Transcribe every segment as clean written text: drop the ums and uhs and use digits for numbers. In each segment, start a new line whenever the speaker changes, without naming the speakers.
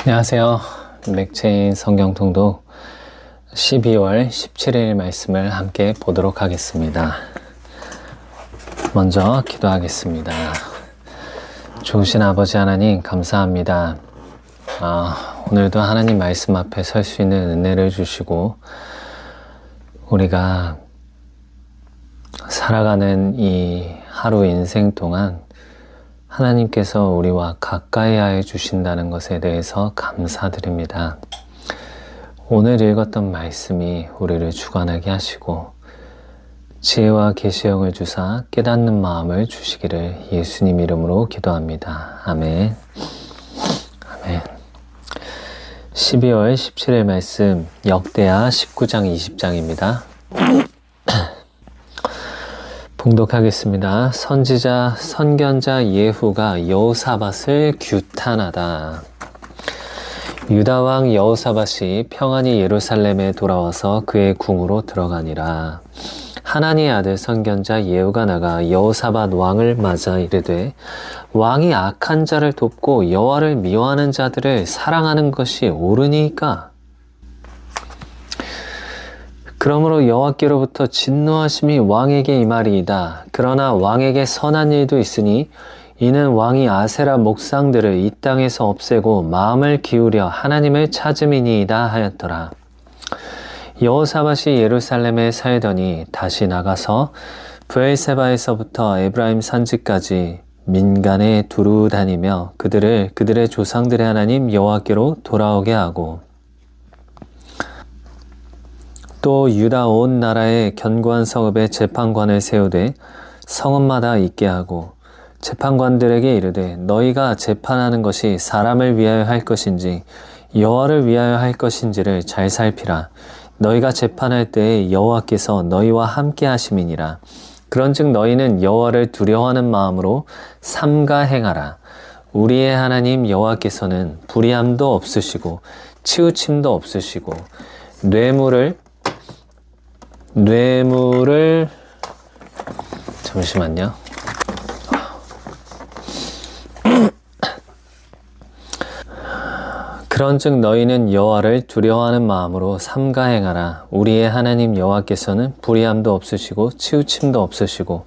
안녕하세요. 맥체인 성경통독 12월 17일 말씀을 함께 보도록 하겠습니다. 먼저 기도하겠습니다. 좋으신 아버지 하나님 감사합니다. 오늘도 하나님 말씀 앞에 설 수 있는 은혜를 주시고 우리가 살아가는 이 하루 인생 동안 하나님께서 우리와 가까이 하여 주신다는 것에 대해서 감사드립니다. 오늘 읽었던 말씀이 우리를 주관하게 하시고 지혜와 계시형을 주사 깨닫는 마음을 주시기를 예수님 이름으로 기도합니다. 아멘. 아멘. 12월 17일 말씀 역대하 19장 20장입니다. 봉독하겠습니다. 선지자 선견자 예후가 여호사밧을 규탄하다. 유다 왕 여호사밧이 평안히 예루살렘에 돌아와서 그의 궁으로 들어가니라. 하나니의 아들 선견자 예후가 나가 여호사밧 왕을 맞아 이르되 왕이 악한 자를 돕고 여호와를 미워하는 자들을 사랑하는 것이 옳으니까? 그러므로 여호와께로부터 진노하심이 왕에게 임하리이다. 그러나 왕에게 선한 일도 있으니 이는 왕이 아세라 목상들을 이 땅에서 없애고 마음을 기울여 하나님을 찾음이니이다 하였더라. 여호사밧이 예루살렘에 살더니 다시 나가서 브엘세바에서부터 에브라임 산지까지 민간에 두루 다니며 그들의 조상들의 하나님 여호와께로 돌아오게 하고 또 유다 온 나라에 견고한 성읍에 재판관을 세우되 성읍마다 있게 하고 재판관들에게 이르되 너희가 재판하는 것이 사람을 위하여 할 것인지 여호와를 위하여 할 것인지를 잘 살피라. 너희가 재판할 때에 여호와께서 너희와 함께 하심이니라. 그런즉 너희는 여호와를 두려워하는 마음으로 삼가 행하라. 우리의 하나님 여호와께서는 불의함도 없으시고 치우침도 없으시고 뇌물을 잠시만요. 그런즉 너희는 여호와를 두려워하는 마음으로 삼가 행하라. 우리의 하나님 여호와께서는 불의함도 없으시고 치우침도 없으시고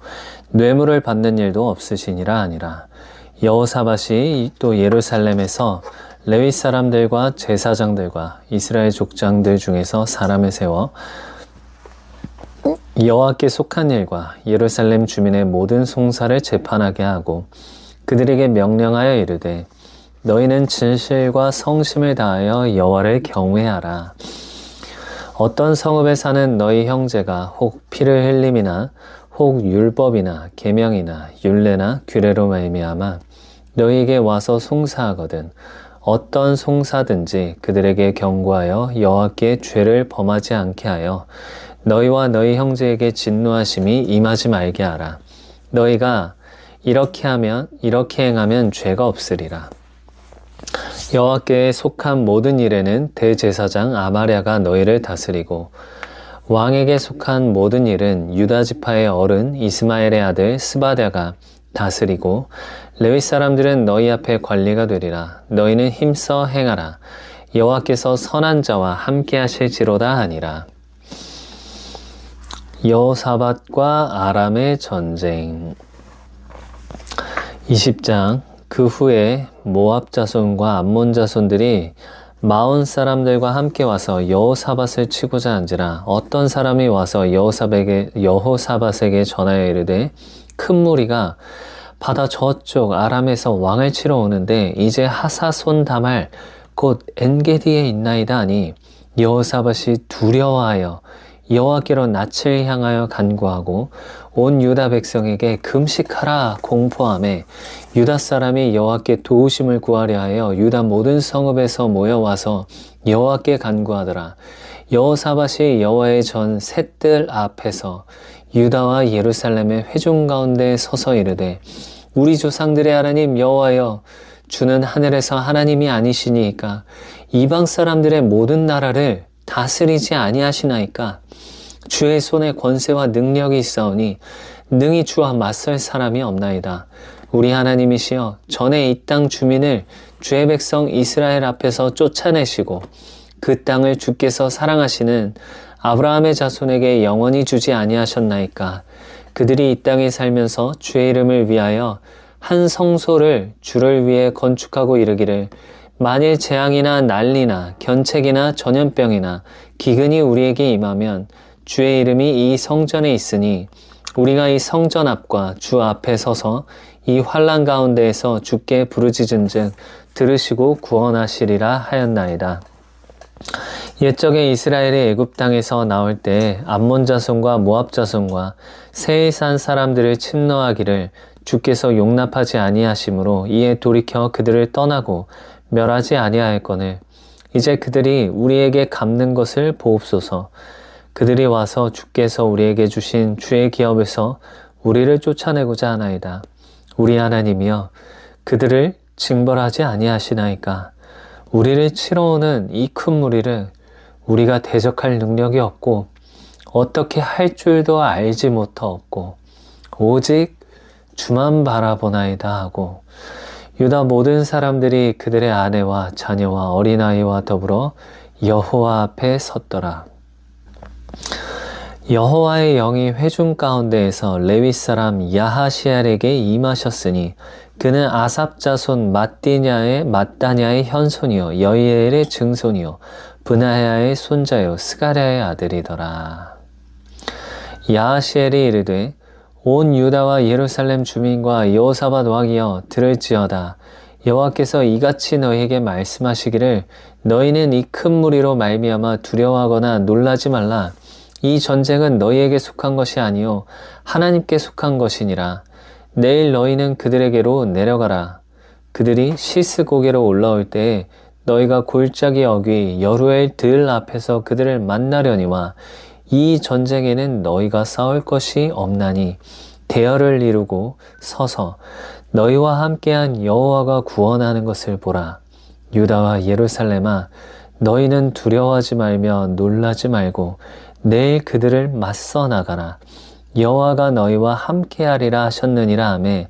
뇌물을 받는 일도 없으시니라 하니라. 여호사밧이 또 예루살렘에서 레위 사람들과 제사장들과 이스라엘 족장들 중에서 사람을 세워 여호와께 속한 일과 예루살렘 주민의 모든 송사를 재판하게 하고 그들에게 명령하여 이르되 너희는 진실과 성심을 다하여 여호와를 경외하라. 어떤 성읍에 사는 너희 형제가 혹 피를 흘림이나 혹 율법이나 계명이나 율례나 규례로 말미암아 너희에게 와서 송사하거든 어떤 송사든지 그들에게 경고하여 여호와께 죄를 범하지 않게 하여 너희와 너희 형제에게 진노하심이 임하지 말게 하라. 너희가 이렇게 행하면 죄가 없으리라. 여호와께 속한 모든 일에는 대제사장 아마랴가 너희를 다스리고 왕에게 속한 모든 일은 유다 지파의 어른 이스마엘의 아들 스바랴가 다스리고 레위 사람들은 너희 앞에 관리가 되리라. 너희는 힘써 행하라. 여호와께서 선한 자와 함께 하실지로다 하니라. 여호사밧과 아람의 전쟁 20장 그 후에 모압 자손과 암몬 자손들이 마온 사람들과 함께 와서 여호사밧을 치고자 한지라. 어떤 사람이 와서 여호사밧에게 전하여 이르되 큰 무리가 바다 저쪽 아람에서 왕을 치러 오는데 이제 하사손 다말 곧 엔게디에 있나이다 하니 여호사밧이 두려워하여 여호와께로 낯을 향하여 간구하고 온 유다 백성에게 금식하라 공포하매 유다 사람이 여호와께 도우심을 구하려 하여 유다 모든 성읍에서 모여와서 여호와께 간구하더라. 여호사밧이 여호와의 전 셋들 앞에서 유다와 예루살렘의 회중 가운데 서서 이르되 우리 조상들의 하나님 여호와여 주는 하늘에서 하나님이 아니시니이까 이방 사람들의 모든 나라를 다스리지 아니하시나이까? 주의 손에 권세와 능력이 있사오니 능히 주와 맞설 사람이 없나이다. 우리 하나님이시여 전에 이 땅 주민을 주의 백성 이스라엘 앞에서 쫓아내시고 그 땅을 주께서 사랑하시는 아브라함의 자손에게 영원히 주지 아니하셨나이까. 그들이 이 땅에 살면서 주의 이름을 위하여 한 성소를 주를 위해 건축하고 이르기를 만일 재앙이나 난리나 견책이나 전염병이나 기근이 우리에게 임하면 주의 이름이 이 성전에 있으니 우리가 이 성전 앞과 주 앞에 서서 이 환난 가운데에서 주께 부르짖은즉 들으시고 구원하시리라 하였나이다. 옛적에 이스라엘이 애굽 땅에서 나올 때 암몬 자손과 모압 자손과 세일산 사람들을 침노하기를 주께서 용납하지 아니하심으로 이에 돌이켜 그들을 떠나고 멸하지 아니하였거늘 이제 그들이 우리에게 갚는 것을 보옵소서. 그들이 와서 주께서 우리에게 주신 주의 기업에서 우리를 쫓아내고자 하나이다. 우리 하나님이여 그들을 징벌하지 아니하시나이까. 우리를 치러 오는 이 큰 무리를 우리가 대적할 능력이 없고 어떻게 할 줄도 알지 못하옵고 오직 주만 바라보나이다 하고 유다 모든 사람들이 그들의 아내와 자녀와 어린아이와 더불어 여호와 앞에 섰더라. 여호와의 영이 회중 가운데에서 레위 사람 야하시알에게 임하셨으니 그는 아삽 자손 mat다냐의 현손이요 여이엘의 증손이요 브나야의 손자요 스가랴의 아들이더라. 야하시엘이 이르되 온 유다와 예루살렘 주민과 여호사밧 왕이여 들을지어다. 여호와께서 이같이 너희에게 말씀하시기를 너희는 이 큰 무리로 말미암아 두려워하거나 놀라지 말라. 이 전쟁은 너희에게 속한 것이 아니요 하나님께 속한 것이니라. 내일 너희는 그들에게로 내려가라. 그들이 시스 고개로 올라올 때에 너희가 골짜기 어귀 여루엘 들 앞에서 그들을 만나려니와 이 전쟁에는 너희가 싸울 것이 없나니 대열을 이루고 서서 너희와 함께한 여호와가 구원하는 것을 보라. 유다와 예루살렘아 너희는 두려워하지 말며 놀라지 말고 내일 그들을 맞서 나가라. 여호와가 너희와 함께하리라 하셨느니라 하매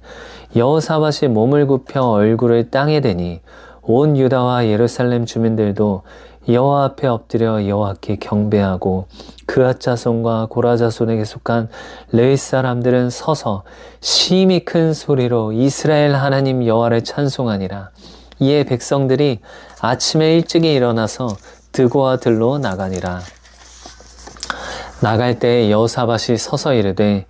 여호사밧이 몸을 굽혀 얼굴을 땅에 대니 온 유다와 예루살렘 주민들도 여호와 앞에 엎드려 여호와께 경배하고 그앗 자손과 고라 자손에게 속한 레위 사람들은 서서 심히 큰 소리로 이스라엘 하나님 여호와를 찬송하니라. 이에 백성들이 아침에 일찍이 일어나서 드고와 들로 나가니라. 나갈 때 여호사밧이 서서 이르되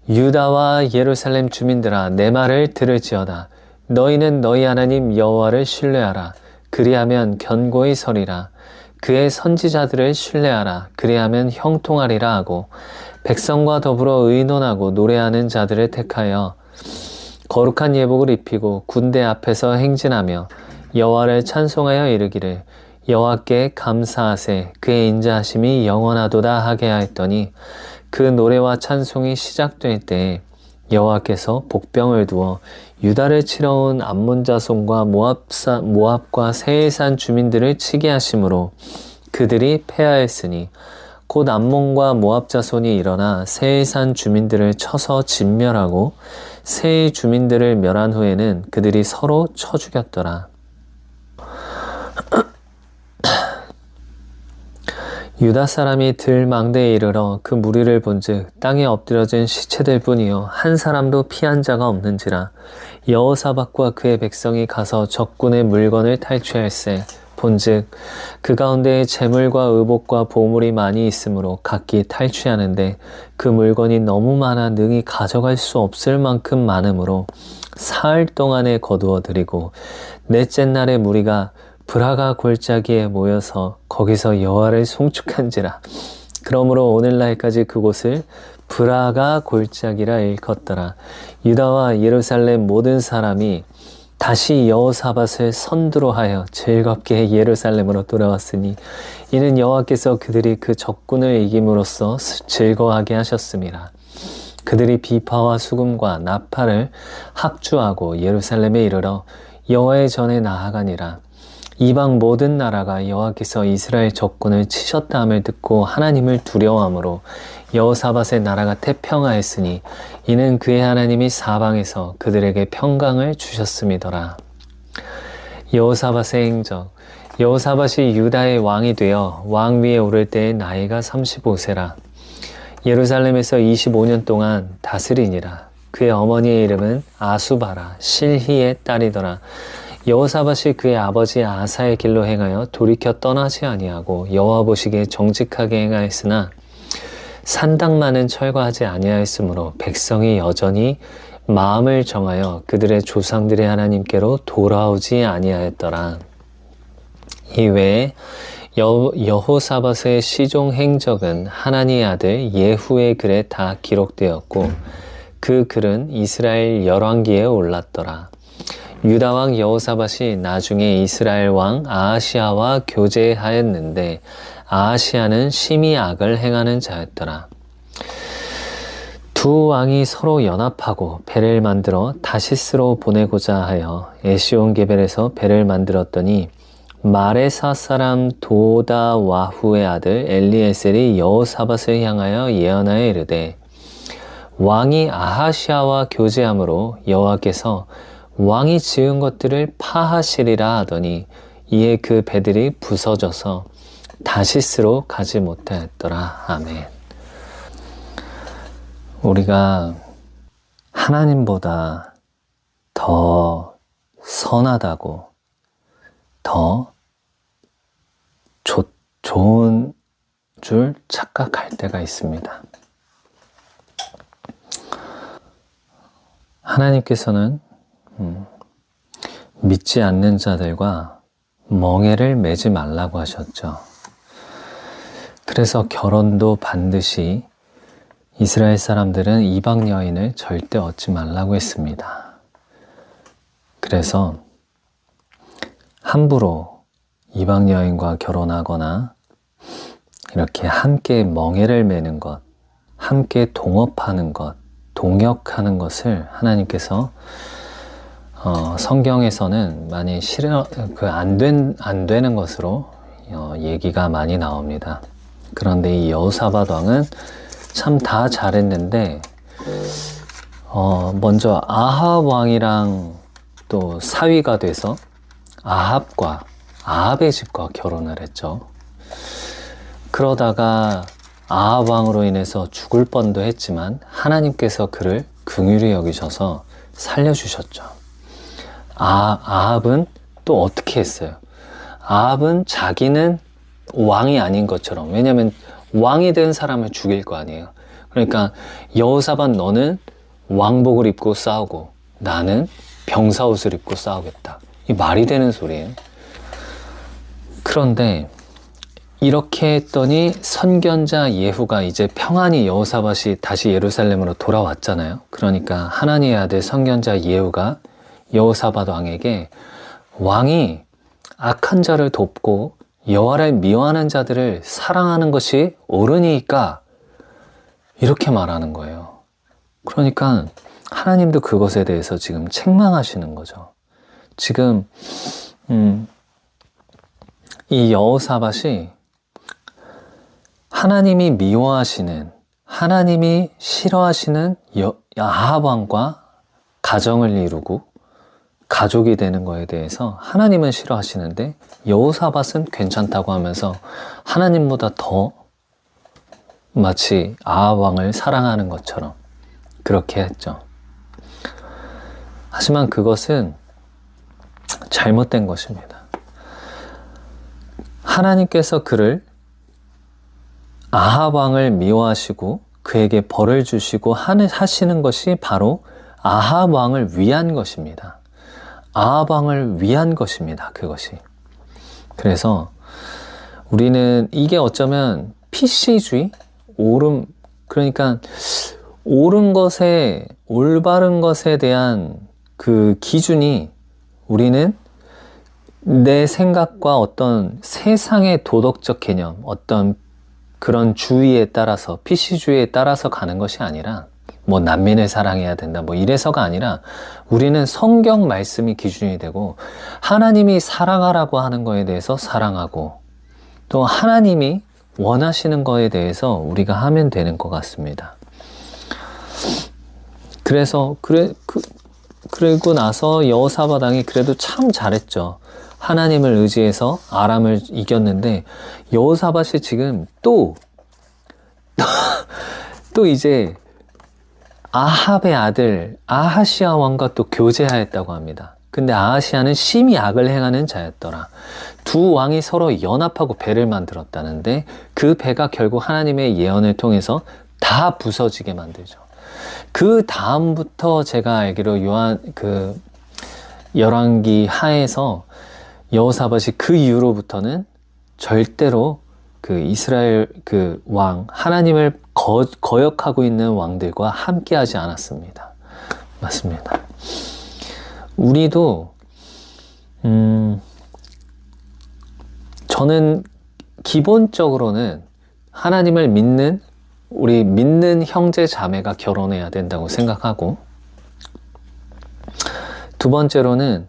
유다와 예루살렘 주민들아 내 말을 들을지어다. 너희는 너희 하나님 여호와를 신뢰하라. 그리하면 견고히 서리라. 그의 선지자들을 신뢰하라. 그리하면 형통하리라 하고 백성과 더불어 의논하고 노래하는 자들을 택하여 거룩한 예복을 입히고 군대 앞에서 행진하며 여호와를 찬송하여 이르기를 여호와께 감사하세 그의 인자하심이 영원하도다 하게 하였더니 그 노래와 찬송이 시작될 때에 여호와께서 복병을 두어 유다를 치러 온 암몬 자손과 모압과 세일산 주민들을 치게 하심으로 그들이 패하였으니 곧 암몬과 모압 자손이 일어나 세일산 주민들을 쳐서 진멸하고 세일 주민들을 멸한 후에는 그들이 서로 쳐 죽였더라. 유다 사람이 들 망대에 이르러 그 무리를 본즉 땅에 엎드려진 시체들 뿐이요 한 사람도 피한 자가 없는지라. 여호사밧과 그의 백성이 가서 적군의 물건을 탈취할세 본즉 그 가운데에 재물과 의복과 보물이 많이 있으므로 각기 탈취하는데 그 물건이 너무 많아 능히 가져갈 수 없을 만큼 많으므로 사흘 동안에 거두어 들이고 넷째 날에 무리가 브라가 골짜기에 모여서 거기서 여호와를 송축한지라. 그러므로 오늘날까지 그곳을 브라가 골짜기라 일컫더라. 유다와 예루살렘 모든 사람이 다시 여호사밧을 선두로 하여 즐겁게 예루살렘으로 돌아왔으니 이는 여호와께서 그들이 그 적군을 이김으로써 즐거워하게 하셨습니다. 그들이 비파와 수금과 나팔을 합주하고 예루살렘에 이르러 여호와의 전에 나아가니라. 이방 모든 나라가 여호와께서 이스라엘 적군을 치셨다 함을 듣고 하나님을 두려워하므로 여호사밧의 나라가 태평하였으니 이는 그의 하나님이 사방에서 그들에게 평강을 주셨음이더라. 여호사밧의 행적. 여호사밧이 유다의 왕이 되어 왕 위에 오를 때의 나이가 35세라. 예루살렘에서 25년 동안 다스리니라. 그의 어머니의 이름은 아수바라 실히의 딸이더라. 여호사밧이 그의 아버지 아사의 길로 행하여 돌이켜 떠나지 아니하고 여호와 보시기에 정직하게 행하였으나 산당만은 철거하지 아니하였으므로 백성이 여전히 마음을 정하여 그들의 조상들의 하나님께로 돌아오지 아니하였더라. 이외에 여호사밧의 시종 행적은 하나니의 아들 예후의 글에 다 기록되었고 그 글은 이스라엘 열왕기에 올랐더라. 유다 왕 여호사밧이 나중에 이스라엘 왕 아하시아와 교제하였는데 아하시아는 심히 악을 행하는 자였더라. 두 왕이 서로 연합하고 배를 만들어 다시스로 보내고자 하여 에시온게벨에서 배를 만들었더니 마레사 사람 도다와후의 아들 엘리에셀이 여호사밧을 향하여 예언하여 이르되 왕이 아하시아와 교제함으로 여호와께서 왕이 지은 것들을 파하시리라 하더니 이에 그 배들이 부서져서 다시스로 가지 못하였더라. 아멘. 우리가 하나님보다 더 선하다고 더 좋은 줄 착각할 때가 있습니다. 하나님께서는 믿지 않는 자들과 멍에를 매지 말라고 하셨죠. 그래서 결혼도 반드시 이스라엘 사람들은 이방 여인을 절대 얻지 말라고 했습니다. 그래서 함부로 이방 여인과 결혼하거나 이렇게 함께 멍에를 매는 것, 함께 동업하는 것, 동역하는 것을 하나님께서 성경에서는 많이 안 되는 것으로 얘기가 많이 나옵니다. 그런데 이 여호사밧 왕은 참 다 잘했는데 먼저 아합 왕이랑 또 사위가 돼서 아합의 집과 결혼을 했죠. 그러다가 아합 왕으로 인해서 죽을 뻔도 했지만 하나님께서 그를 긍휼히 여기셔서 살려주셨죠. 아합은 또 어떻게 했어요? 아합은 자기는 왕이 아닌 것처럼, 왜냐면 왕이 된 사람을 죽일 거 아니에요. 그러니까 여호사밧 너는 왕복을 입고 싸우고 나는 병사옷을 입고 싸우겠다. 이 말이 되는 소리예요. 그런데 이렇게 했더니 선견자 예후가 이제 평안히 여호사밧이 다시 예루살렘으로 돌아왔잖아요. 그러니까 하나님의 아들 선견자 예후가 여호사밧 왕에게 왕이 악한 자를 돕고 여호와를 미워하는 자들을 사랑하는 것이 옳으니까 이렇게 말하는 거예요. 그러니까 하나님도 그것에 대해서 지금 책망하시는 거죠. 지금 이 여호사밧이 하나님이 미워하시는, 하나님이 싫어하시는 아합 왕과 가정을 이루고 가족이 되는 거에 대해서 하나님은 싫어하시는데 여호사밧은 괜찮다고 하면서 하나님보다 더 마치 아합 왕을 사랑하는 것처럼 그렇게 했죠. 하지만 그것은 잘못된 것입니다. 하나님께서 그를 아합 왕을 미워하시고 그에게 벌을 주시고 하시는 것이 바로 아합 왕을 위한 것입니다. 아합 왕을 위한 것입니다. 그것이. 그래서 우리는 이게 어쩌면 PC주의? 그러니까 옳은 것에, 올바른 것에 대한 그 기준이 우리는 내 생각과 어떤 세상의 도덕적 개념, 어떤 그런 주의에 따라서, PC주의에 따라서 가는 것이 아니라 뭐 난민을 사랑해야 된다 뭐 이래서가 아니라 우리는 성경 말씀이 기준이 되고 하나님이 사랑하라고 하는 거에 대해서 사랑하고 또 하나님이 원하시는 거에 대해서 우리가 하면 되는 것 같습니다. 그래서 그리고 나서 여호사밧 왕이 그래도 참 잘했죠. 하나님을 의지해서 아람을 이겼는데 여호사밧이 지금 또 이제 아합의 아들 아하시아 왕과 또 교제하였다고 합니다. 근데 아하시아는 심히 악을 행하는 자였더라. 두 왕이 서로 연합하고 배를 만들었다는데 그 배가 결국 하나님의 예언을 통해서 다 부서지게 만들죠. 그 다음부터 제가 알기로 열왕기 하에서 여호사밧이 그 이후로부터는 절대로 그 이스라엘 그 왕, 하나님을 거역하고 있는 왕들과 함께 하지 않았습니다. 맞습니다. 우리도, 저는 기본적으로는 하나님을 우리 믿는 형제 자매가 결혼해야 된다고 생각하고, 두 번째로는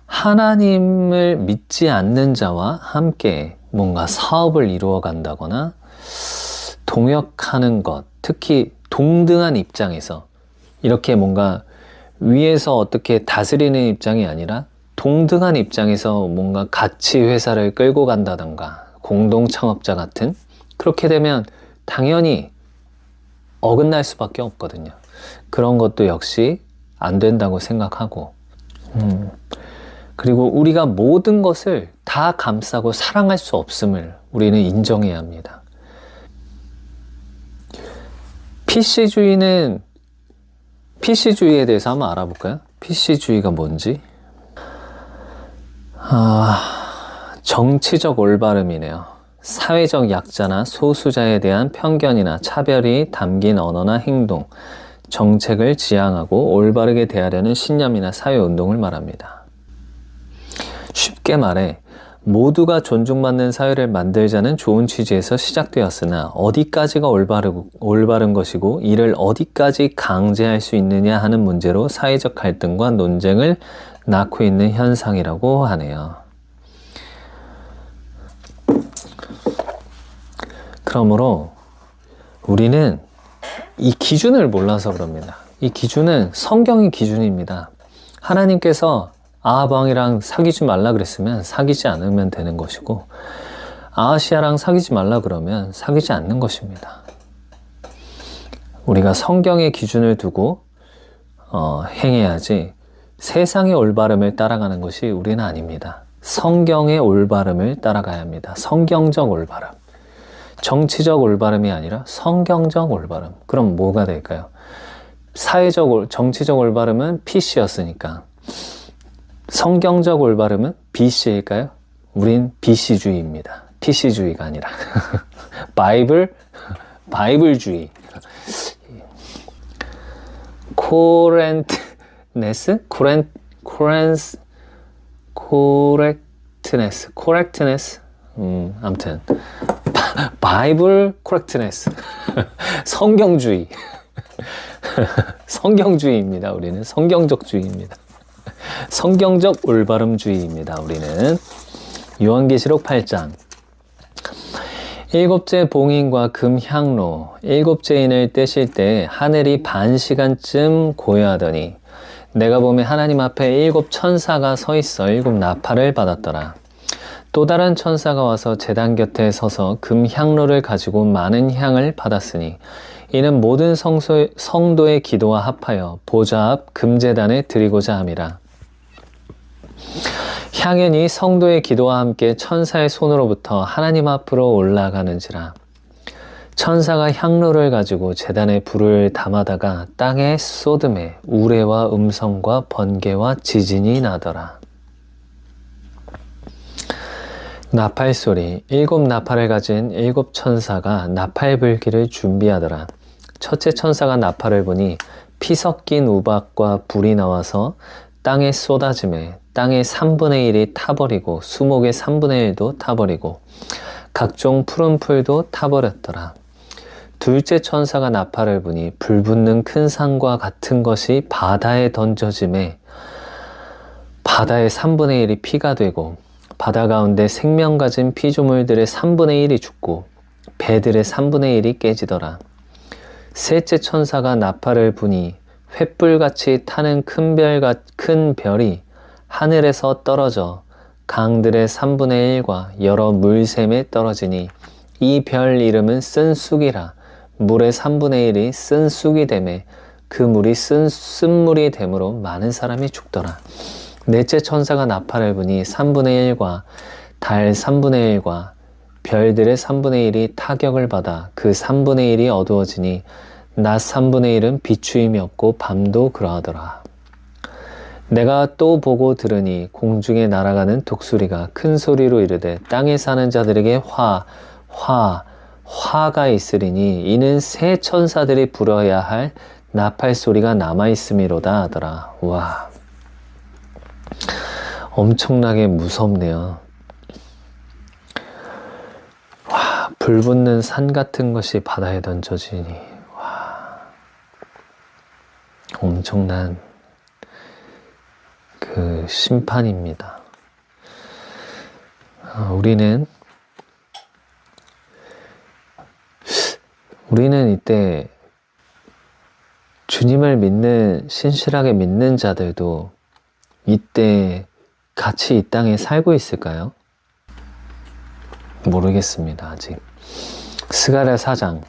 하나님을 믿지 않는 자와 함께 뭔가 사업을 이루어 간다거나 동역하는 것, 특히 동등한 입장에서 이렇게 뭔가 위에서 어떻게 다스리는 입장이 아니라 동등한 입장에서 뭔가 같이 회사를 끌고 간다던가 공동 창업자 같은, 그렇게 되면 당연히 어긋날 수밖에 없거든요. 그런 것도 역시 안 된다고 생각하고, 그리고 우리가 모든 것을 다 감싸고 사랑할 수 없음을 우리는 인정해야 합니다. PC주의에 대해서 한번 알아볼까요? PC주의가 뭔지? 정치적 올바름이네요. 사회적 약자나 소수자에 대한 편견이나 차별이 담긴 언어나 행동, 정책을 지향하고 올바르게 대하려는 신념이나 사회운동을 말합니다. 쉽게 말해 모두가 존중받는 사회를 만들자는 좋은 취지에서 시작되었으나 어디까지가 올바른 것이고 이를 어디까지 강제할 수 있느냐 하는 문제로 사회적 갈등과 논쟁을 낳고 있는 현상이라고 하네요. 그러므로 우리는 이 기준을 몰라서 그럽니다. 이 기준은 성경의 기준입니다. 하나님께서 아합 왕이랑 사귀지 말라 그랬으면 사귀지 않으면 되는 것이고, 아하시아랑 사귀지 말라 그러면 사귀지 않는 것입니다. 우리가 성경의 기준을 두고 행해야지 세상의 올바름을 따라가는 것이 우리는 아닙니다. 성경의 올바름을 따라가야 합니다. 성경적 올바름. 정치적 올바름이 아니라 성경적 올바름. 그럼 뭐가 될까요? 정치적 올바름은 PC였으니까 성경적 올바름은 BC일까요? 우린 BC주의입니다. PC주의가 아니라 바이블주의. 코렉트네스. 아무튼 바이블 코렉트네스. 성경주의. 성경주의입니다. 우리는 성경적주의입니다. 성경적 올바름주의입니다. 우리는 요한계시록 8장. 일곱째 봉인과 금향로, 일곱째 인을 떼실 때 하늘이 반 시간쯤 고요하더니 내가 보매 하나님 앞에 일곱 천사가 서 있어 일곱 나팔을 받았더라. 또 다른 천사가 와서 제단 곁에 서서 금향로를 가지고 많은 향을 받았으니 이는 모든 성도의 기도와 합하여 보좌 앞 금제단에 드리고자 함이라. 향연이 성도의 기도와 함께 천사의 손으로부터 하나님 앞으로 올라가는지라. 천사가 향로를 가지고 제단에 불을 담아다가 땅에 쏟음에 우레와 음성과 번개와 지진이 나더라. 나팔 소리. 일곱 나팔을 가진 일곱 천사가 나팔 불기를 준비하더라. 첫째 천사가 나팔을 보니 피 섞인 우박과 불이 나와서 땅에 쏟아짐에 땅의 3분의 1이 타버리고 수목의 3분의 1도 타버리고 각종 푸른 풀도 타버렸더라. 둘째 천사가 나팔을 부니 불 붙는 큰 산과 같은 것이 바다에 던져짐에 바다의 3분의 1이 피가 되고 바다 가운데 생명 가진 피조물들의 3분의 1이 죽고 배들의 3분의 1이 깨지더라. 셋째 천사가 나팔을 부니 횃불같이 타는 큰 별이 하늘에서 떨어져 강들의 3분의 1과 여러 물샘에 떨어지니 이 별 이름은 쓴 쑥이라. 물의 3분의 1이 쓴 쑥이 되매 그 물이 쓴물이 되므로 많은 사람이 죽더라. 넷째 천사가 나팔을 부니 3분의 1과 달 3분의 1과 별들의 3분의 1이 타격을 받아 그 3분의 1이 어두워지니 낮 3분의 1은 비추임이 없고 밤도 그러하더라. 내가 또 보고 들으니 공중에 날아가는 독수리가 큰 소리로 이르되 땅에 사는 자들에게 화가 있으리니 이는 새 천사들이 불어야 할 나팔 소리가 남아있음이로다 하더라. 와, 엄청나게 무섭네요. 와, 불 붙는 산 같은 것이 바다에 던져지니, 와, 엄청난 그 심판입니다. 우리는 이때 주님을 신실하게 믿는 자들도 이때 같이 이 땅에 살고 있을까요? 모르겠습니다, 아직. 스가랴 4장.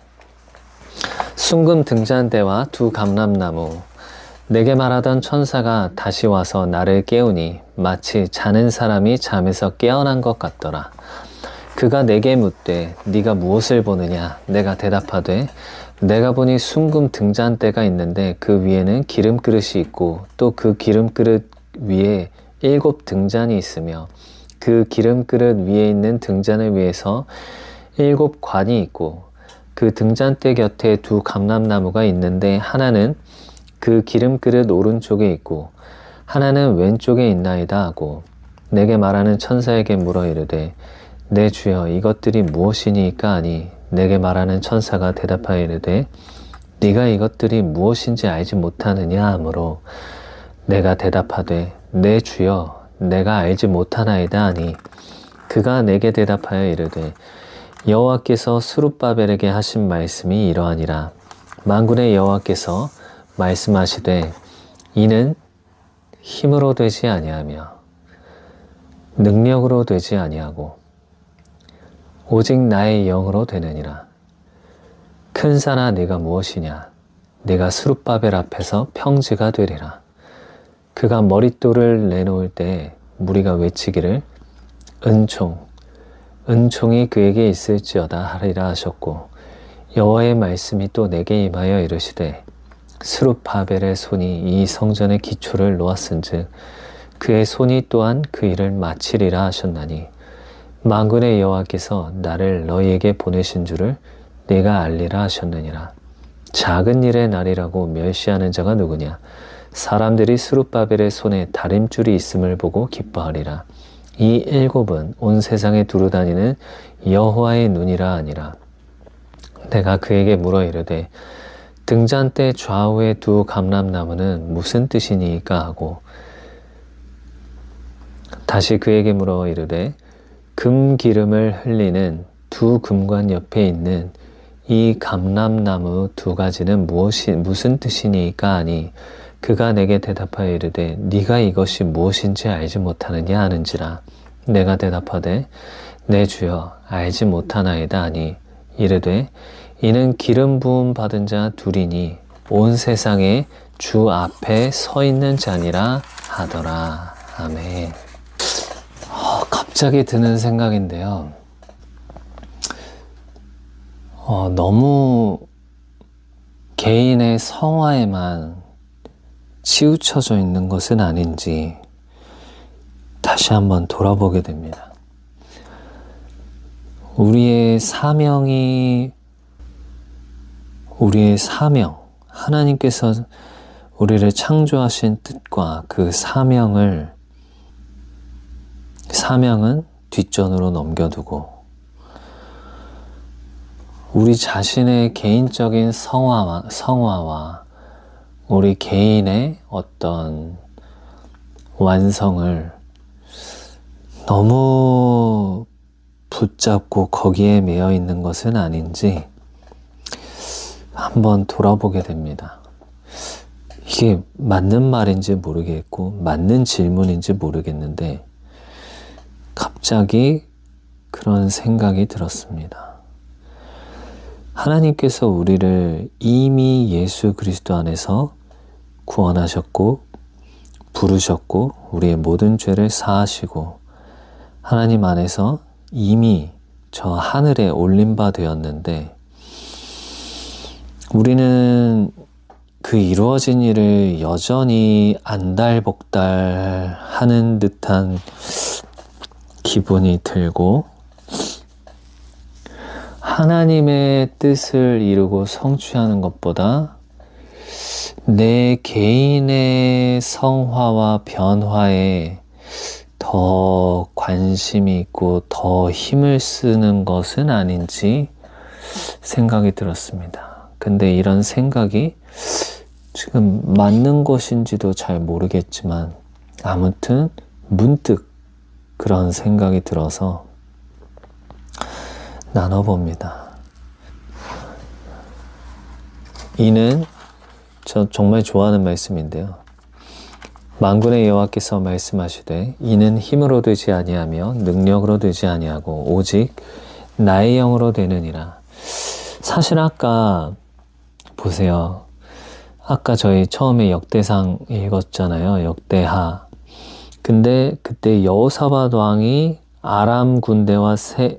순금 등잔대와 두 감람나무. 내게 말하던 천사가 다시 와서 나를 깨우니 마치 자는 사람이 잠에서 깨어난 것 같더라. 그가 내게 묻되 네가 무엇을 보느냐? 내가 대답하되 내가 보니 순금 등잔대가 있는데 그 위에는 기름그릇이 있고 또 그 기름그릇 위에 7 등잔이 있으며 그 기름그릇 위에 있는 등잔을 위해서 7 관이 있고 그 등잔대 곁에 두 감람나무가 있는데 하나는 그 기름그릇 오른쪽에 있고 하나는 왼쪽에 있나이다 하고 내게 말하는 천사에게 물어 이르되 내 주여 이것들이 무엇이니까 하니 내게 말하는 천사가 대답하여 이르되 네가 이것들이 무엇인지 알지 못하느냐 하므로 내가 대답하되 내 주여 내가 알지 못하나이다 하니 그가 내게 대답하여 이르되 여호와께서 스룹바벨에게 하신 말씀이 이러하니라. 만군의 여호와께서 말씀하시되 이는 힘으로 되지 아니하며 능력으로 되지 아니하고 오직 나의 영으로 되느니라. 큰 산아 네가 무엇이냐? 네가 스룹바벨 앞에서 평지가 되리라. 그가 머릿돌을 내놓을 때 무리가 외치기를 은총이 그에게 있을지어다 하리라 하셨고 여호와의 말씀이 또 내게 임하여 이르시되 스룹바벨의 손이 이 성전의 기초를 놓았은즉 그의 손이 또한 그 일을 마치리라 하셨나니 만군의 여호와께서 나를 너희에게 보내신 줄을 네가 알리라 하셨느니라. 작은 일의 날이라고 멸시하는 자가 누구냐? 사람들이 스룹바벨의 손에 다림줄이 있음을 보고 기뻐하리라. 이 7은 온 세상에 두루 다니는 여호와의 눈이라 하니라. 내가 그에게 물어 이르되 등잔대 좌우의 두 감람나무는 무슨 뜻이니까 하고 다시 그에게 물어 이르되 금기름을 흘리는 두 금관 옆에 있는 이 감람나무 2가지는 무슨 뜻이니까 하니 그가 내게 대답하여 이르되 네가 이것이 무엇인지 알지 못하느냐 하는지라. 내가 대답하되 내 주여 알지 못하나이다 하니 이르되 이는 기름 부음 받은 자 둘이니 온 세상에 주 앞에 서 있는 자니라 하더라. 아멘. 갑자기 드는 생각인데요. 너무 개인의 성화에만 치우쳐져 있는 것은 아닌지 다시 한번 돌아보게 됩니다. 우리의 사명, 하나님께서 우리를 창조하신 뜻과 그 사명은 뒷전으로 넘겨두고 우리 자신의 개인적인 성화와 우리 개인의 어떤 완성을 너무 붙잡고 거기에 매여 있는 것은 아닌지 한번 돌아보게 됩니다. 이게 맞는 말인지 모르겠고 맞는 질문인지 모르겠는데 갑자기 그런 생각이 들었습니다. 하나님께서 우리를 이미 예수 그리스도 안에서 구원하셨고 부르셨고 우리의 모든 죄를 사하시고 하나님 안에서 이미 저 하늘에 올린 바 되었는데 우리는 그 이루어진 일을 여전히 안달복달 하는 듯한 기분이 들고 하나님의 뜻을 이루고 성취하는 것보다 내 개인의 성화와 변화에 더 관심이 있고 더 힘을 쓰는 것은 아닌지 생각이 들었습니다. 근데 이런 생각이 지금 맞는 것인지도 잘 모르겠지만 아무튼 문득 그런 생각이 들어서 나눠봅니다. 이는 저 정말 좋아하는 말씀인데요. 만군의 여호와께서 말씀하시되 이는 힘으로 되지 아니하며 능력으로 되지 아니하고 오직 나의 영으로 되느니라. 사실 아까 보세요. 아까 저희 처음에 역대상 읽었잖아요. 역대하. 근데 그때 여호사밧 왕이 아람 군대와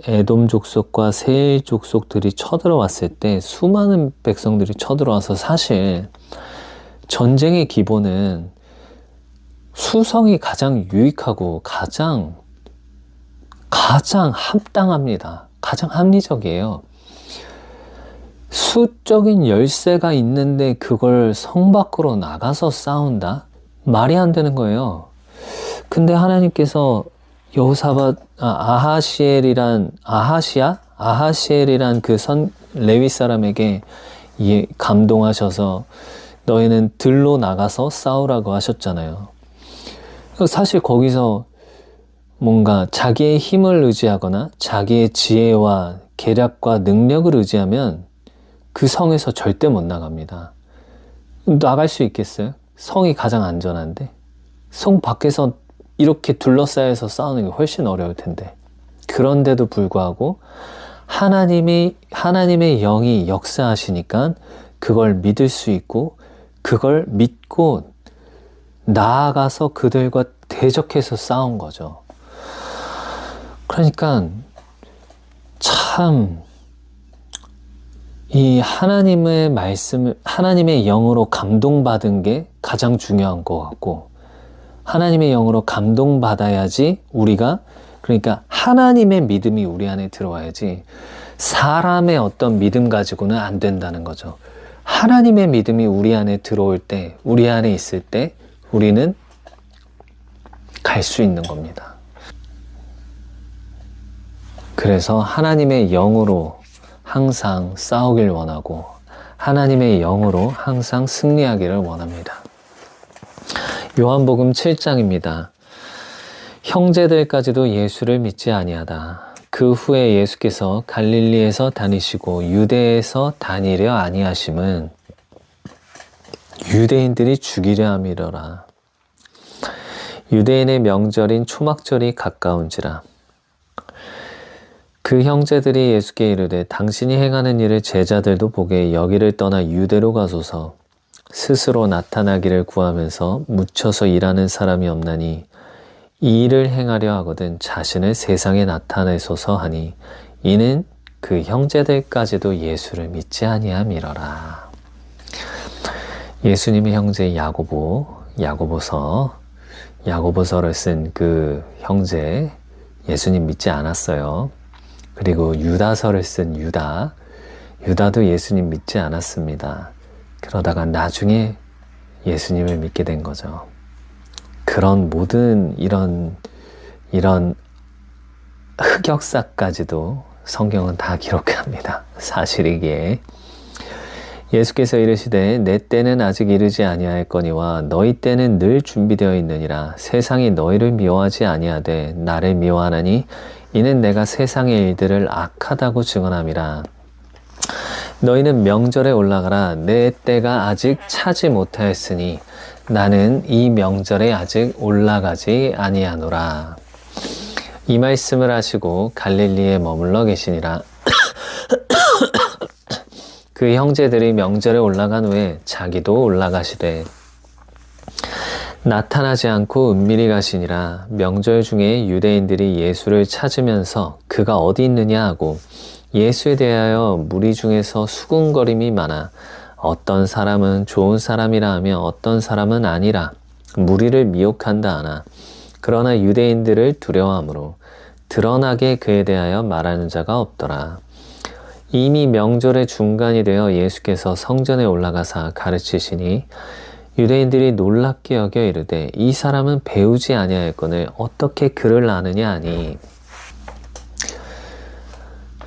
에돔 족속과 세일 족속들이 쳐들어왔을 때 수많은 백성들이 쳐들어와서 사실 전쟁의 기본은 수성이 가장 유익하고 가장 합당합니다. 가장 합리적이에요. 수적인 열세가 있는데 그걸 성 밖으로 나가서 싸운다? 말이 안 되는 거예요. 근데 하나님께서 여호사밧 아하시엘이란 그 레위 사람에게 감동하셔서 너희는 들로 나가서 싸우라고 하셨잖아요. 사실 거기서 뭔가 자기의 힘을 의지하거나 자기의 지혜와 계략과 능력을 의지하면 그 성에서 절대 못 나갑니다. 나갈 수 있겠어요? 성이 가장 안전한데 성 밖에서 이렇게 둘러싸여서 싸우는 게 훨씬 어려울 텐데 그런데도 불구하고 하나님의 영이 역사하시니까 그걸 믿을 수 있고 그걸 믿고 나아가서 그들과 대적해서 싸운 거죠. 그러니까 참 이 하나님의 말씀을 하나님의 영으로 감동받은 게 가장 중요한 것 같고 하나님의 영으로 감동받아야지 우리가 그러니까 하나님의 믿음이 우리 안에 들어와야지 사람의 어떤 믿음 가지고는 안 된다는 거죠. 하나님의 믿음이 우리 안에 들어올 때 우리 안에 있을 때 우리는 갈 수 있는 겁니다. 그래서 하나님의 영으로 항상 싸우길 원하고 하나님의 영으로 항상 승리하기를 원합니다. 요한복음 7장입니다. 형제들까지도 예수를 믿지 아니하다. 그 후에 예수께서 갈릴리에서 다니시고 유대에서 다니려 아니하심은 유대인들이 죽이려 함이로라. 유대인의 명절인 초막절이 가까운지라. 그 형제들이 예수께 이르되 당신이 행하는 일을 제자들도 보게 여기를 떠나 유대로 가소서. 스스로 나타나기를 구하면서 묻혀서 일하는 사람이 없나니 이 일을 행하려 하거든 자신을 세상에 나타내소서 하니 이는 그 형제들까지도 예수를 믿지 아니함이러라. 예수님의 형제 야고보서를 쓴 그 형제 예수님 믿지 않았어요. 그리고 유다서를 쓴 유다도 예수님 믿지 않았습니다. 그러다가 나중에 예수님을 믿게 된 거죠. 그런 모든 이런 흑역사까지도 성경은 다 기록합니다. 사실이기에 예수께서 이르시되 내 때는 아직 이르지 아니하였거니와 너희 때는 늘 준비되어 있느니라. 세상이 너희를 미워하지 아니하되 나를 미워하나니 이는 내가 세상의 일들을 악하다고 증언함이라. 너희는 명절에 올라가라. 내 때가 아직 차지 못하였으니 나는 이 명절에 아직 올라가지 아니하노라. 이 말씀을 하시고 갈릴리에 머물러 계시니라. 그 형제들이 명절에 올라간 후에 자기도 올라가시되 나타나지 않고 은밀히 가시니라. 명절 중에 유대인들이 예수를 찾으면서 그가 어디 있느냐 하고 예수에 대하여 무리 중에서 수군거림이 많아 어떤 사람은 좋은 사람이라 하며 어떤 사람은 아니라 무리를 미혹한다 하나 그러나 유대인들을 두려워하므로 드러나게 그에 대하여 말하는 자가 없더라. 이미 명절의 중간이 되어 예수께서 성전에 올라가사 가르치시니 유대인들이 놀랍게 여겨 이르되 이 사람은 배우지 아니하였거늘 어떻게 그를 아느냐 하니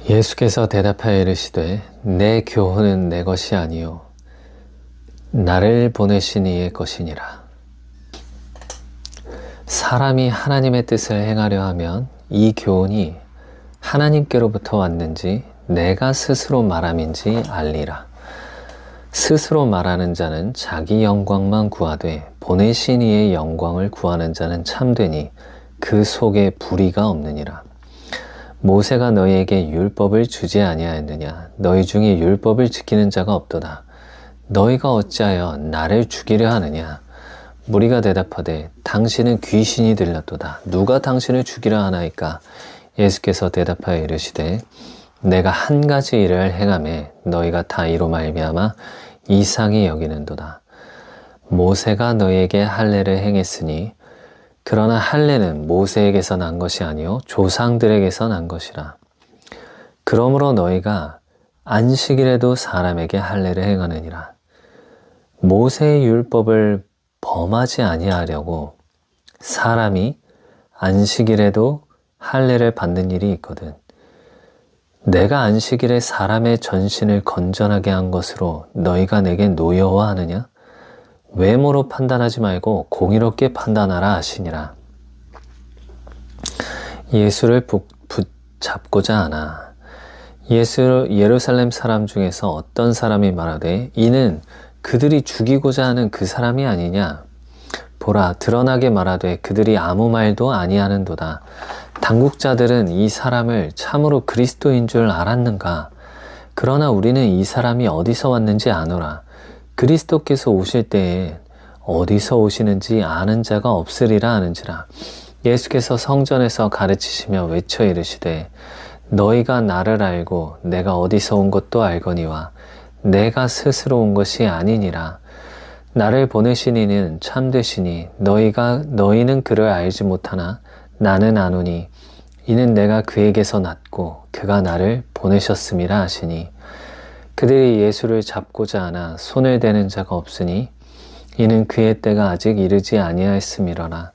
예수께서 대답하여 이르시되 내 교훈은 내 것이 아니요 나를 보내신 이의 것이니라. 사람이 하나님의 뜻을 행하려 하면 이 교훈이 하나님께로부터 왔는지 내가 스스로 말함인지 알리라. 스스로 말하는 자는 자기 영광만 구하되 보내신 이의 영광을 구하는 자는 참되니 그 속에 불의가 없느니라. 모세가 너희에게 율법을 주지 아니하였느냐? 너희 중에 율법을 지키는 자가 없도다. 너희가 어찌하여 나를 죽이려 하느냐? 무리가 대답하되 당신은 귀신이 들렸도다. 누가 당신을 죽이려 하나이까? 예수께서 대답하여 이르시되 내가 한 가지 일을 행하매 너희가 다 이로 말미암아 이상히 여기는도다. 모세가 너희에게 할례를 행했으니 그러나 할례는 모세에게서 난 것이 아니요 조상들에게서 난 것이라. 그러므로 너희가 안식일에도 사람에게 할례를 행하느니라. 모세의 율법을 범하지 아니하려고 사람이 안식일에도 할례를 받는 일이 있거든. 내가 안식일에 사람의 전신을 건전하게 한 것으로 너희가 내게 노여워하느냐? 외모로 판단하지 말고 공의롭게 판단하라 하시니라. 예수를 붙잡고자 하나. 예루살렘 사람 중에서 어떤 사람이 말하되 이는 그들이 죽이고자 하는 그 사람이 아니냐? 보라, 드러나게 말하되 그들이 아무 말도 아니하는도다. 당국자들은 이 사람을 참으로 그리스도인 줄 알았는가? 그러나 우리는 이 사람이 어디서 왔는지 아노라. 그리스도께서 오실 때에 어디서 오시는지 아는 자가 없으리라 하는지라. 예수께서 성전에서 가르치시며 외쳐 이르시되 너희가 나를 알고 내가 어디서 온 것도 알거니와 내가 스스로 온 것이 아니니라. 나를 보내신 이는 참되시니 너희는 그를 알지 못하나 나는 아노니 이는 내가 그에게서 났고 그가 나를 보내셨음이라 하시니 그들이 예수를 잡고자 하나 손을 대는 자가 없으니 이는 그의 때가 아직 이르지 아니하였음이로라.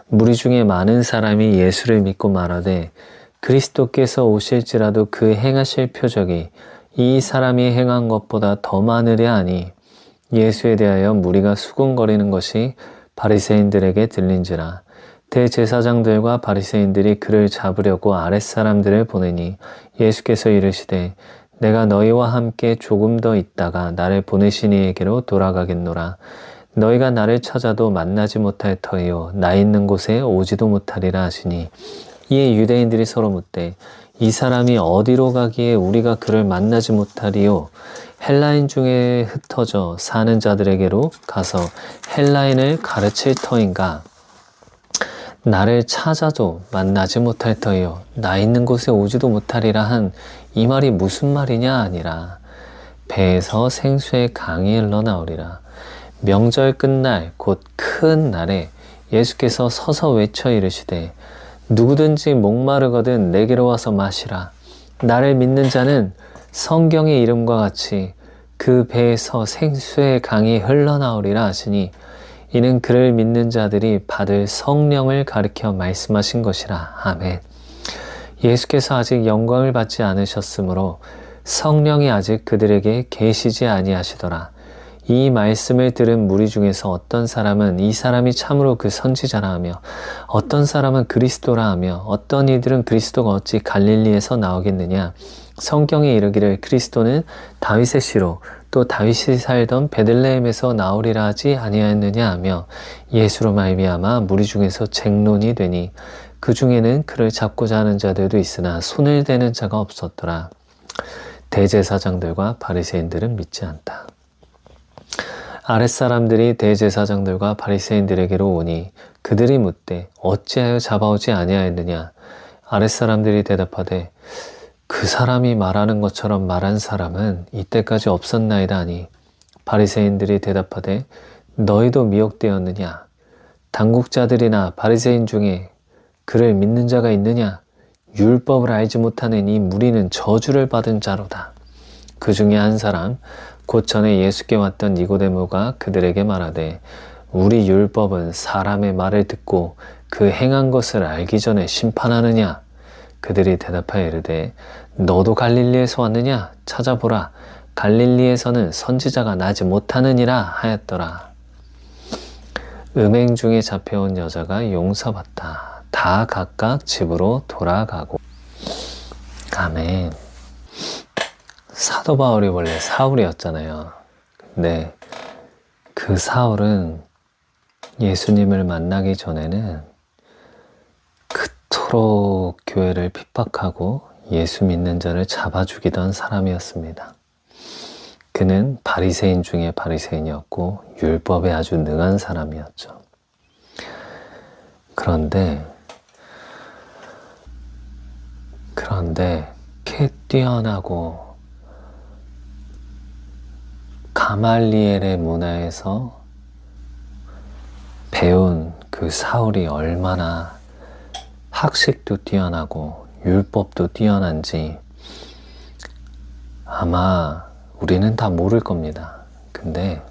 무리 중에 많은 사람이 예수를 믿고 말하되 그리스도께서 오실지라도 그 행하실 표적이 이 사람이 행한 것보다 더 많으랴 하니 예수에 대하여 무리가 수군거리는 것이 바리새인들에게 들린지라. 대제사장들과 바리새인들이 그를 잡으려고 아랫사람들을 보내니 예수께서 이르시되 내가 너희와 함께 조금 더 있다가 나를 보내신 이에게로 돌아가겠노라. 너희가 나를 찾아도 만나지 못할 터이요 나 있는 곳에 오지도 못하리라 하시니 이에 유대인들이 서로 묻되 이 사람이 어디로 가기에 우리가 그를 만나지 못하리요? 헬라인 중에 흩어져 사는 자들에게로 가서 헬라인을 가르칠 터인가? 나를 찾아도 만나지 못할 터이요 나 있는 곳에 오지도 못하리라 한 이 말이 무슨 말이냐 아니라 배에서 생수의 강이 흘러나오리라. 명절 끝날 곧 큰 날에 예수께서 서서 외쳐 이르시되 누구든지 목마르거든 내게로 와서 마시라. 나를 믿는 자는 성경의 이름과 같이 그 배에서 생수의 강이 흘러나오리라 하시니 이는 그를 믿는 자들이 받을 성령을 가리켜 말씀하신 것이라. 아멘. 예수께서 아직 영광을 받지 않으셨으므로 성령이 아직 그들에게 계시지 아니하시더라. 이 말씀을 들은 무리 중에서 어떤 사람은 이 사람이 참으로 그 선지자라 하며 어떤 사람은 그리스도라 하며 어떤 이들은 그리스도가 어찌 갈릴리에서 나오겠느냐. 성경에 이르기를 그리스도는 다윗의 씨로 또 다윗이 살던 베들레헴에서 나오리라 하지 아니하였느냐 하며 예수로 말미암아 무리 중에서 쟁론이 되니 그 중에는 그를 잡고자 하는 자들도 있으나 손을 대는 자가 없었더라. 대제사장들과 바리새인들은 믿지 않다. 아랫사람들이 대제사장들과 바리새인들에게로 오니 그들이 묻되 어찌하여 잡아오지 아니하였느냐. 아랫사람들이 대답하되 그 사람이 말하는 것처럼 말한 사람은 이때까지 없었나이다 하니 바리새인들이 대답하되 너희도 미혹되었느냐. 당국자들이나 바리새인 중에 그를 믿는 자가 있느냐. 율법을 알지 못하는 이 무리는 저주를 받은 자로다. 그 중에 한 사람 곧 전에 예수께 왔던 니고데모가 그들에게 말하되 우리 율법은 사람의 말을 듣고 그 행한 것을 알기 전에 심판하느냐. 그들이 대답하여 이르되 너도 갈릴리에서 왔느냐. 찾아보라. 갈릴리에서는 선지자가 나지 못하느니라 하였더라. 음행 중에 잡혀온 여자가 용서받다. 다 각각 집으로 돌아가고. 아멘. 사도 바울이 원래 사울이었잖아요. 근데 그 사울은 예수님을 만나기 전에는 그토록 교회를 핍박하고 예수 믿는 자를 잡아 죽이던 사람이었습니다. 그는 바리새인 중에 바리새인이었고 율법에 아주 능한 사람이었죠. 그런데 이렇게 뛰어나고 가말리엘의 문화에서 배운 그 사울이 얼마나 학식도 뛰어나고 율법도 뛰어난지 아마 우리는 다 모를 겁니다. 근데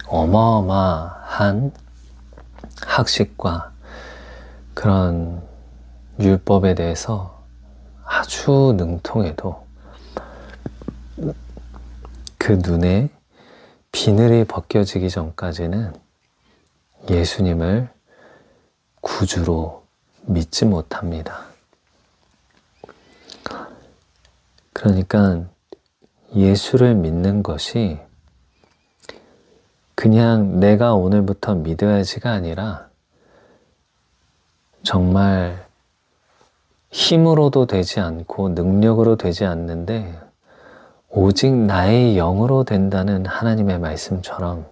어마어마한 학식과 그런 율법에 대해서 아주 능통해도 그 눈에 비늘이 벗겨지기 전까지는 예수님을 구주로 믿지 못합니다. 그러니까 예수를 믿는 것이 그냥 내가 오늘부터 믿어야지가 아니라 정말 힘으로도 되지 않고 능력으로 되지 않는데 오직 나의 영으로 된다는 하나님의 말씀처럼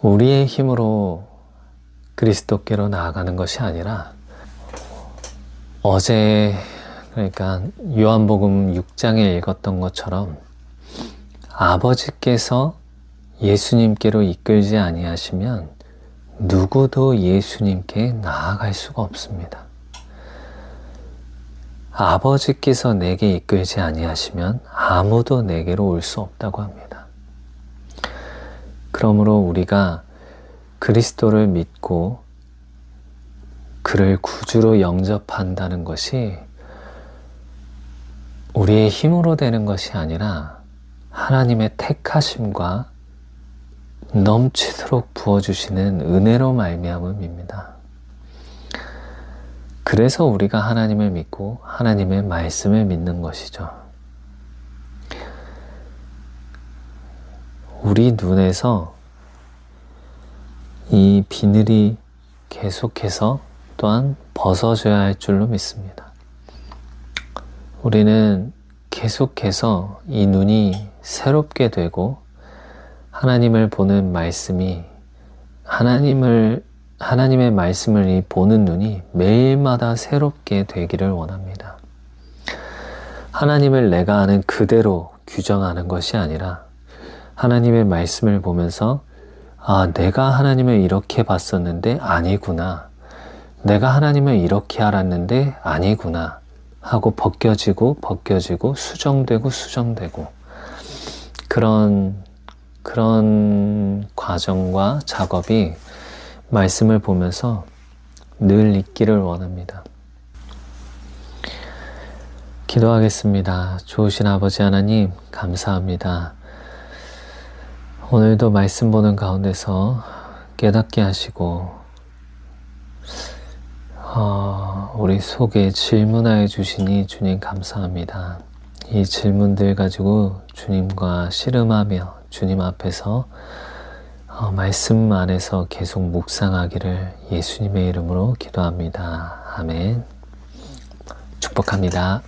우리의 힘으로 그리스도께로 나아가는 것이 아니라 어제 그러니까 요한복음 6장에 읽었던 것처럼 아버지께서 예수님께로 이끌지 아니하시면 누구도 예수님께 나아갈 수가 없습니다. 아버지께서 내게 이끌지 아니하시면 아무도 내게로 올 수 없다고 합니다. 그러므로 우리가 그리스도를 믿고 그를 구주로 영접한다는 것이 우리의 힘으로 되는 것이 아니라 하나님의 택하심과 넘치도록 부어주시는 은혜로 말미암음입니다. 그래서 우리가 하나님을 믿고 하나님의 말씀을 믿는 것이죠. 우리 눈에서 이 비늘이 계속해서 또한 벗어져야 할 줄로 믿습니다. 우리는 계속해서 이 눈이 새롭게 되고 하나님을 보는 말씀이 하나님의 말씀을 보는 눈이 매일마다 새롭게 되기를 원합니다. 하나님을 내가 아는 그대로 규정하는 것이 아니라 하나님의 말씀을 보면서 내가 하나님을 이렇게 봤었는데 아니구나. 내가 하나님을 이렇게 알았는데 아니구나. 하고 벗겨지고 수정되고 그런 과정과 작업이 말씀을 보면서 늘 있기를 원합니다. 기도하겠습니다. 좋으신 아버지 하나님 감사합니다. 오늘도 말씀 보는 가운데서 깨닫게 하시고 우리 속에 질문하여 주시니 주님 감사합니다. 이 질문들 가지고 주님과 씨름하며 주님 앞에서 말씀 안에서 계속 묵상하기를 예수님의 이름으로 기도합니다. 아멘. 축복합니다.